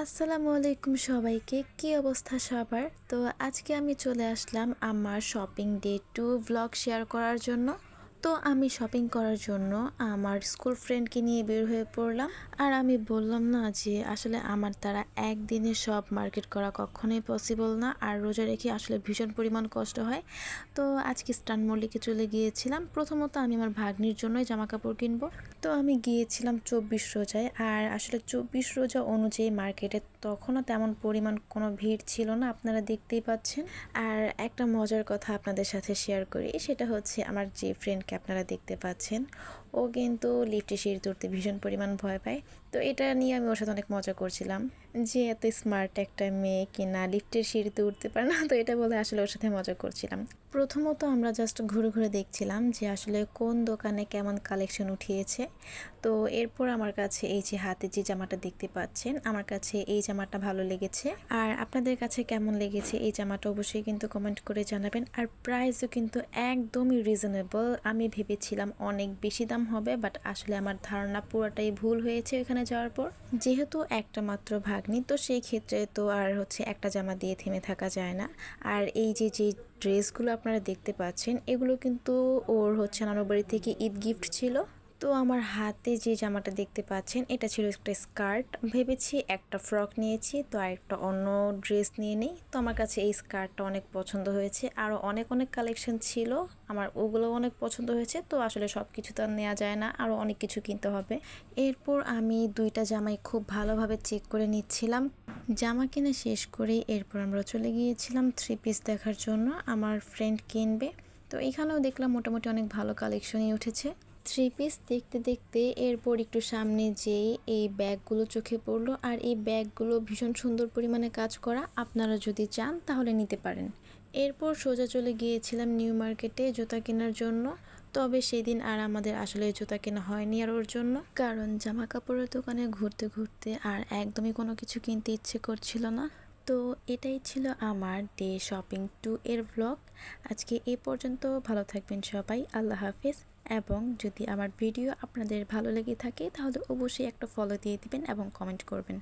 আসসালামু আলাইকুম সবাইকে, কি অবস্থা সবার? তো আজকে আমি চলে আসলাম আমার শপিং ডে 2 ভ্লগ শেয়ার করার জন্য। তো আমি শপিং করার জন্য আমার স্কুল ফ্রেন্ডকে নিয়ে বের হয়ে পড়লাম। আর আমি বললাম না যে আসলে আমার দ্বারা একদিনে সব মার্কেট করা কখনোই পসিবল না, আর রোজা রেখে আসলে ভীষণ পরিমাণ কষ্ট হয়। তো আজকে স্টান মল্লিকে চলে গিয়েছিলাম। প্রথমত আমি আমার ভাগ্নির জন্যই জামা কাপড় কিনবো। তো আমি গিয়েছিলাম 24 রোজায়, আর আসলে 24 রোজা অনুযায়ী মার্কেটে তখনও তেমন পরিমাণ কোনো ভিড় ছিল না, আপনারা দেখতেই পাচ্ছেন। আর একটা মজার কথা আপনাদের সাথে শেয়ার করি, সেটা হচ্ছে আমার যে ফ্রেন্ডকে আপনারা দেখতে পাচ্ছেন, ও কিন্তু লিফটে সিঁড়ি তুলতে ভীষণ পরিমাণ ভয় পায়। তো এটা নিয়ে আমি ওর সাথে অনেক মজা করছিলাম যে এত স্মার্ট একটা মেয়ে কিনা লিফটের সিঁড়িতে উঠতে পারে না। তো এটা বলে আসলে ওর সাথে মজা করছিলাম। প্রথমত আমরা জাস্ট ঘুরে ঘুরে দেখছিলাম যে আসলে কোন দোকানে কেমন কালেকশন উঠিয়েছে। তো এরপর আমার কাছে এই যে হাতে যে জামাটা দেখতে পাচ্ছেন, আমার কাছে এই জামাটা ভালো লেগেছে। আর আপনাদের কাছে কেমন লেগেছে এই জামাটা অবশ্যই কিন্তু কমেন্ট করে জানাবেন। আর প্রাইসও কিন্তু একদমই রিজনেবল। আমি ভেবেছিলাম অনেক বেশি দাম হবে, বাট আসলে আমার ধারণা পুরোটাই ভুল হয়েছে এখানে যাওয়ার পর। যেহেতু একটা মাত্র ভাগ্নি, তো সেই ক্ষেত্রে তো আর একটা জামা দিয়ে থেমে থাকা যায় না। আর এই যে যে ড্রেসগুলো আপনারা দেখতে পাচ্ছেন, এগুলো কিন্তু ওর নানুর বাড়ি থেকে ঈদ গিফট ছিল। তো আমার হাতে যে জামাটা দেখতে পাচ্ছেন, এটা ছিল একটা স্কার্ট। ভেবেছি একটা ফ্রক নিয়েছি, তো আরেকটা অন্য ড্রেস নিয়ে নিই। তো আমার কাছে এই স্কার্টটা অনেক পছন্দ হয়েছে। আরও অনেক অনেক কালেকশন ছিল, আমার ওগুলো অনেক পছন্দ হয়েছে। তো আসলে সব কিছু তো আর নেওয়া যায় না, আরও অনেক কিছু কিনতে হবে। এরপর আমি দুইটা জামাই খুব ভালোভাবে চেক করে নিচ্ছিলাম। জামা কিনে শেষ করে এরপর আমরা চলে গিয়েছিলাম 3 পিস দেখার জন্য, আমার ফ্রেন্ড কিনবে। তো এখানেও দেখলাম মোটামুটি অনেক ভালো কালেকশনই উঠেছে 3 পিস দেখতে দেখতে। এরপর একটু সামনে যেয়ে এই ব্যাগগুলো চোখে পড়লো, আর এই ব্যাগগুলো ভীষণ সুন্দর পরিমাণে কাজ করা। আপনারা যদি চান তাহলে নিতে পারেন। এরপর সোজা চলে গিয়েছিলাম নিউ মার্কেটে জুতা কেনার জন্য। তবে সেদিন আর আমাদের আসলে জুতা কেনা হয়নি আর ওর জন্য, কারণ জামা কাপড়ের দোকানে ঘুরতে ঘুরতে আর একদমই কোনো কিছু কিনতে ইচ্ছে করছিল না। তো এটাই ছিল আমার ডে শপিং 2 এর ব্লগ। আজকে এই পর্যন্ত। ভালো থাকবেন সবাই, আল্লাহ হাফেজ। এবং যদি আমার ভিডিও আপনাদের ভালো লেগে থাকে তাহলে অবশ্যই একটা ফলো দিয়ে দিবেন এবং কমেন্ট করবেন।